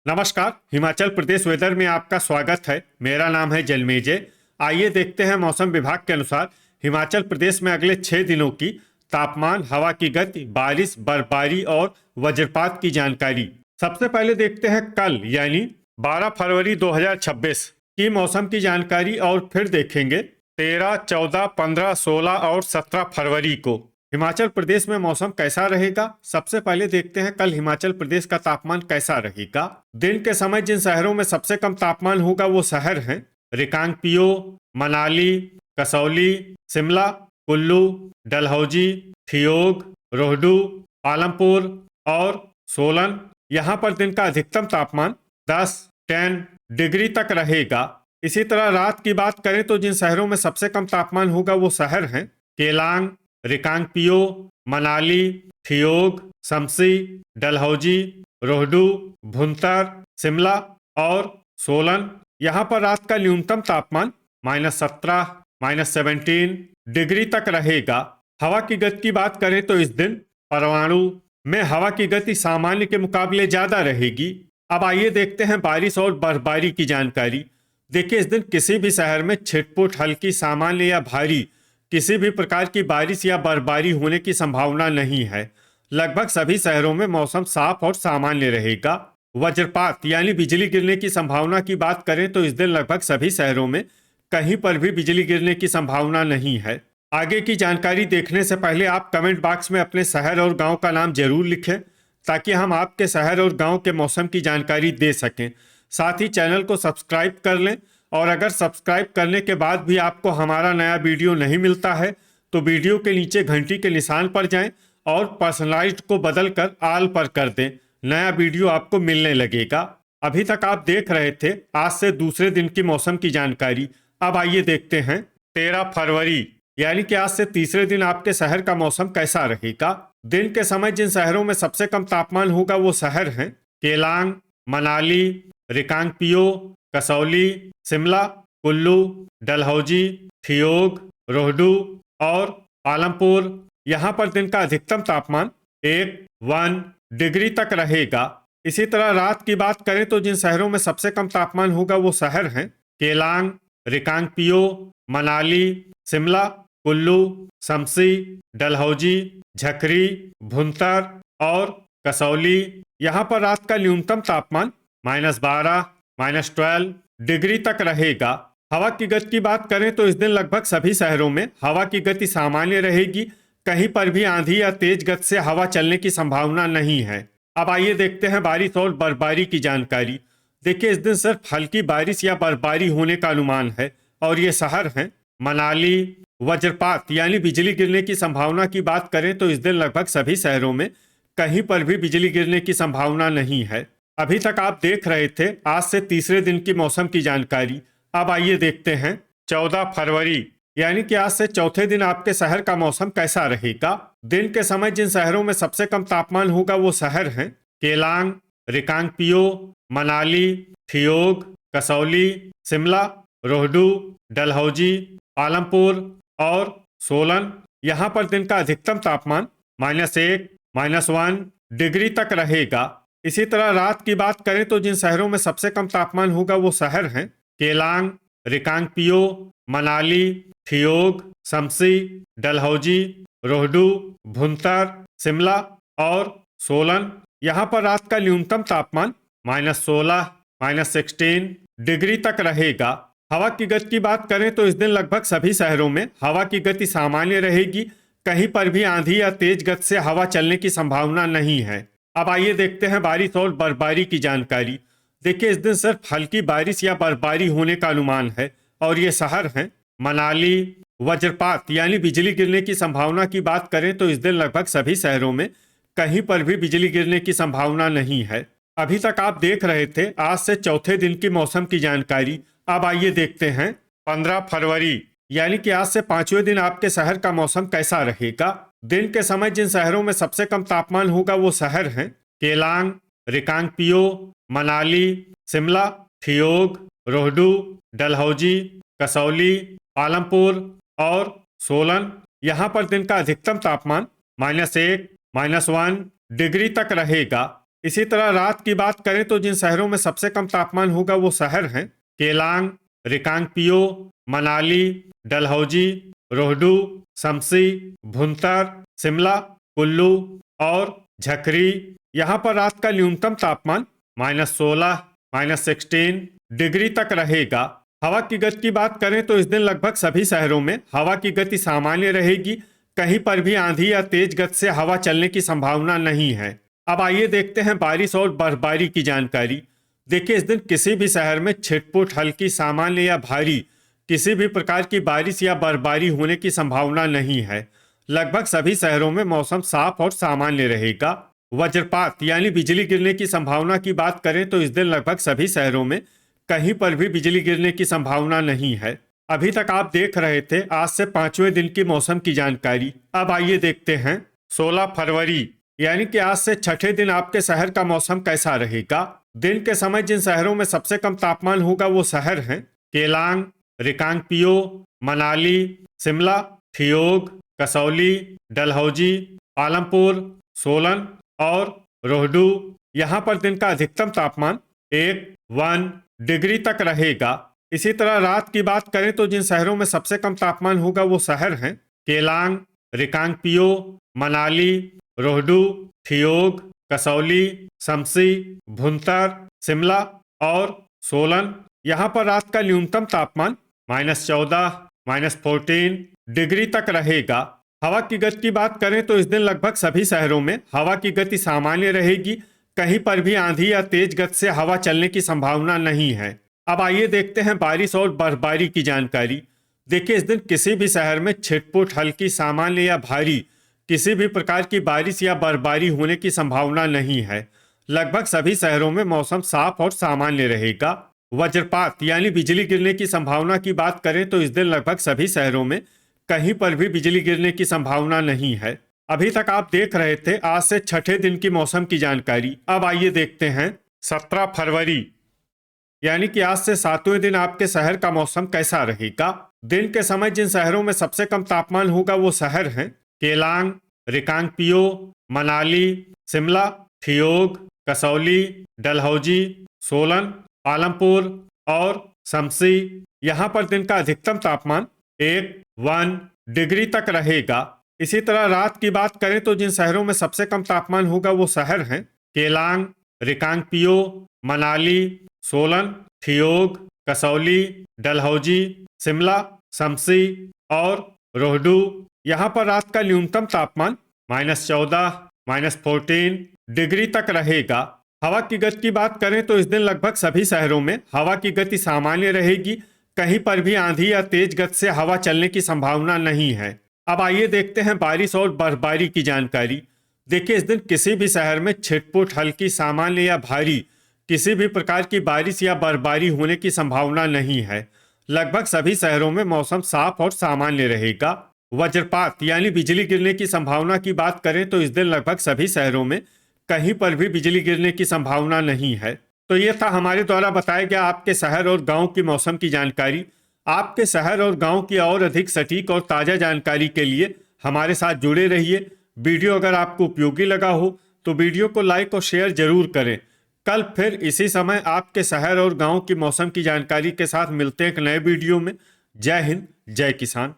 नमस्कार। हिमाचल प्रदेश वेदर में आपका स्वागत है। मेरा नाम है जलमेजय। आइए देखते हैं मौसम विभाग के अनुसार हिमाचल प्रदेश में अगले 6 दिनों की तापमान, हवा की गति, बारिश, बर्फबारी और वज्रपात की जानकारी। सबसे पहले देखते हैं कल यानी 12 फरवरी 2026 की मौसम की जानकारी और फिर देखेंगे 13, 14, 15, 16 और 17 फरवरी को हिमाचल प्रदेश में मौसम कैसा रहेगा। सबसे पहले देखते हैं कल हिमाचल प्रदेश का तापमान कैसा रहेगा। दिन के समय जिन शहरों में सबसे कम तापमान होगा वो शहर हैं रिकांगपिओ, मनाली, कसौली, शिमला, कुल्लू, डलहौजी, ठियोग, रोहडू, पालमपुर और सोलन। यहाँ पर दिन का अधिकतम तापमान 10 डिग्री तक रहेगा। इसी तरह रात की बात करें तो जिन शहरों में सबसे कम तापमान होगा वो शहर हैं केलांग, रिकांगपिओ, मनाली, ठियोग, शमसी, डलहौजी, रोहडू, भुंतर, शिमला और सोलन। यहाँ पर रात का न्यूनतम तापमान -17, -17 डिग्री तक रहेगा। हवा की गति की बात करें तो इस दिन परवाणु में हवा की गति सामान्य के मुकाबले ज्यादा रहेगी। अब आइए देखते हैं बारिश और बर्फबारी की जानकारी। देखिए, इस दिन किसी भी शहर में छिटपुट, हल्की, सामान्य या भारी किसी भी प्रकार की बारिश या बर्फबारी होने की संभावना नहीं है। लगभग सभी शहरों में मौसम साफ और सामान्य रहेगा। वज्रपात यानी बिजली गिरने की संभावना की बात करें तो इस दिन लगभग सभी शहरों में कहीं पर भी बिजली गिरने की संभावना नहीं है। आगे की जानकारी देखने से पहले आप कमेंट बॉक्स में अपने शहर और गांव का नाम जरूर लिखें ताकि हम आपके शहर और गांव के मौसम की जानकारी दे सकें। साथ ही चैनल को सब्सक्राइब कर लें और अगर सब्सक्राइब करने के बाद भी आपको हमारा नया वीडियो नहीं मिलता है तो वीडियो के नीचे घंटी के निशान पर जाएं और पर्सनलाइज्ड को बदलकर ऑल पर कर दें। नया वीडियो आपको मिलने लगेगा। अभी तक आप देख रहे थे आज से दूसरे दिन की मौसम की जानकारी। अब आइए देखते हैं 13 फरवरी यानी कि आज से तीसरे दिन आपके शहर का मौसम कैसा रहेगा। दिन के समय जिन शहरों में सबसे कम तापमान होगा वो शहर हैं केलांग, मनाली, रिकांगपिओ, कसौली, शिमला, कुल्लू, डलहौजी, ठियोग, रोहडू और पालमपुर। यहाँ पर दिन का अधिकतम तापमान 1 डिग्री तक रहेगा। इसी तरह रात की बात करें तो जिन शहरों में सबसे कम तापमान होगा वो शहर हैं केलांग, रिकांगपिओ, मनाली, शिमला, कुल्लू, शमसी, डलहौजी, झकरी, भुंतर और कसौली। यहाँ पर रात का न्यूनतम तापमान -12, -12 डिग्री तक रहेगा। हवा की गति की बात करें तो इस दिन लगभग सभी शहरों में हवा की गति सामान्य रहेगी। कहीं पर भी आंधी या तेज गति से हवा चलने की संभावना नहीं है। अब आइए देखते हैं बारिश और बर्फबारी की जानकारी। देखिए, इस दिन सिर्फ हल्की बारिश या बर्फबारी होने का अनुमान है और ये शहर हैं मनाली। वज्रपात यानी बिजली गिरने की संभावना की बात करें तो इस दिन लगभग सभी शहरों में कहीं पर भी बिजली गिरने की संभावना नहीं है। अभी तक आप देख रहे थे आज से तीसरे दिन की मौसम की जानकारी। अब आइए देखते हैं 14 फरवरी यानी कि आज से चौथे दिन आपके शहर का मौसम कैसा रहेगा। दिन के समय जिन शहरों में सबसे कम तापमान होगा वो शहर हैं केलांग, रिकांगपिओ, मनाली, ठियोग, कसौली, शिमला, रोहडू, डलहौजी, पालमपुर और सोलन। यहाँ पर दिन का अधिकतम तापमान -1, -1 डिग्री तक रहेगा। इसी तरह रात की बात करें तो जिन शहरों में सबसे कम तापमान होगा वो शहर हैं केलांग, रिकांगपिओ, मनाली, ठियोग, शमसी, डलहौजी, रोहडू, भुंतर, शिमला और सोलन। यहाँ पर रात का न्यूनतम तापमान -16, -16 डिग्री तक रहेगा। हवा की गति की बात करें तो इस दिन लगभग सभी शहरों में हवा की गति सामान्य रहेगी। कहीं पर भी आंधी या तेज गति से हवा चलने की संभावना नहीं है। अब आइए देखते हैं बारिश और बर्फबारी की जानकारी। देखिए, इस दिन सिर्फ हल्की बारिश या बर्फबारी होने का अनुमान है और ये शहर हैं मनाली। वज्रपात यानी बिजली गिरने की संभावना की बात करें तो इस दिन लगभग सभी शहरों में कहीं पर भी बिजली गिरने की संभावना नहीं है। अभी तक आप देख रहे थे आज से चौथे दिन की मौसम की जानकारी। अब आइए देखते हैं 15 फरवरी यानी कि आज से पांचवें दिन आपके शहर का मौसम कैसा रहेगा। दिन के समय जिन शहरों में सबसे कम तापमान होगा वो शहर हैं केलांग, रिकांगपिओ, मनाली, शिमला, ठियोग, रोहडू, डलहौजी, कसौली, पालमपुर और सोलन। यहाँ पर दिन का अधिकतम तापमान -1, -1 डिग्री तक रहेगा। इसी तरह रात की बात करें तो जिन शहरों में सबसे कम तापमान होगा वो शहर हैं केलांग, रिकांगपियो, मनाली, डलहौजी, रोहडू, शमसी, भुंतर, शिमला, कुल्लू और झकरी। यहाँ पर रात का न्यूनतम तापमान -16, -16 डिग्री तक रहेगा। हवा की गति की बात करें तो इस दिन लगभग सभी शहरों में हवा की गति सामान्य रहेगी। कहीं पर भी आंधी या तेज गति से हवा चलने की संभावना नहीं है। अब आइए देखते हैं बारिश और बर्फबारी की जानकारी। देखिए, इस दिन किसी भी शहर में छिटपुट, हल्की, सामान्य या भारी किसी भी प्रकार की बारिश या बर्फबारी होने की संभावना नहीं है। लगभग सभी शहरों में मौसम साफ और सामान्य रहेगा। वज्रपात यानी बिजली गिरने की संभावना की बात करें तो इस दिन लगभग सभी शहरों में कहीं पर भी बिजली गिरने की संभावना नहीं है। अभी तक आप देख रहे थे आज से 5वें दिन की मौसम की जानकारी। अब आइए देखते हैं 16 फरवरी यानी कि आज से 6ठे दिन आपके शहर का मौसम कैसा रहेगा। दिन के समय जिन शहरों में सबसे कम तापमान होगा वो शहर हैं केलांग, रिकांगपियो, मनाली, शिमला, ठियोग, कसौली, डलहौजी, आलमपुर, सोलन और रोहडू। यहाँ पर दिन का अधिकतम तापमान 1 डिग्री तक रहेगा। इसी तरह रात की बात करें तो जिन शहरों में सबसे कम तापमान होगा वो शहर हैं केलांग, रिकांगपियो, मनाली, रोहडू, ठियोग, कसौली, शमसी, भुंतर, शिमला और सोलन। यहाँ पर रात का न्यूनतम तापमान -14, -14 डिग्री तक रहेगा। हवा की गति की बात करें तो इस दिन लगभग सभी शहरों में हवा की गति सामान्य रहेगी। कहीं पर भी आंधी या तेज गति से हवा चलने की संभावना नहीं है। अब आइए देखते हैं बारिश और बर्फबारी की जानकारी। देखिए, इस दिन किसी भी शहर में छिटपुट, हल्की, सामान्य या भारी किसी भी प्रकार की बारिश या बर्फबारी होने की संभावना नहीं है। लगभग सभी शहरों में मौसम साफ और सामान्य रहेगा। वज्रपात यानी बिजली गिरने की संभावना की बात करें तो इस दिन लगभग सभी शहरों में कहीं पर भी बिजली गिरने की संभावना नहीं है। अभी तक आप देख रहे थे आज से 6ठे दिन की मौसम की जानकारी। अब आइए देखते हैं 17 फरवरी यानी कि आज से 7वें दिन आपके शहर का मौसम कैसा रहेगा। दिन के समय जिन शहरों में सबसे कम तापमान होगा वो शहर हैं केलांग, रिकांगपियो, मनाली, शिमला, ठियोग, कसौली, डलहौजी, सोलन, आलमपुर और शमसी। यहाँ पर दिन का अधिकतम तापमान 1 डिग्री तक रहेगा। इसी तरह रात की बात करें तो जिन शहरों में सबसे कम तापमान होगा वो शहर हैं केलांग, रिकांगपियो, मनाली, सोलन, ठियोग, कसौली, डलहौजी, शिमला, शमसी और रोहडू। यहाँ पर रात का न्यूनतम तापमान -14, -14 डिग्री तक रहेगा। हवा की गति की बात करें तो इस दिन लगभग सभी शहरों में हवा की गति सामान्य रहेगी। कहीं पर भी आंधी या तेज गति से हवा चलने की संभावना नहीं है। अब आइए देखते हैं बारिश और बर्फबारी की जानकारी। देखिए, इस दिन किसी भी शहर में छिटपुट, हल्की, सामान्य या भारी किसी भी प्रकार की बारिश या बर्फबारी होने की संभावना नहीं है। लगभग सभी शहरों में मौसम साफ और सामान्य रहेगा। वज्रपात यानी बिजली गिरने की संभावना की बात करें तो इस दिन लगभग सभी शहरों में कहीं पर भी बिजली गिरने की संभावना नहीं है। तो ये था हमारे द्वारा बताया गया आपके शहर और गांव की मौसम की जानकारी। आपके शहर और गांव की और अधिक सटीक और ताज़ा जानकारी के लिए हमारे साथ जुड़े रहिए। वीडियो अगर आपको उपयोगी लगा हो तो वीडियो को लाइक और शेयर जरूर करें। कल फिर इसी समय आपके शहर और गांव की मौसम की जानकारी के साथ मिलते हैं एक नए वीडियो में। जय हिंद, जय किसान।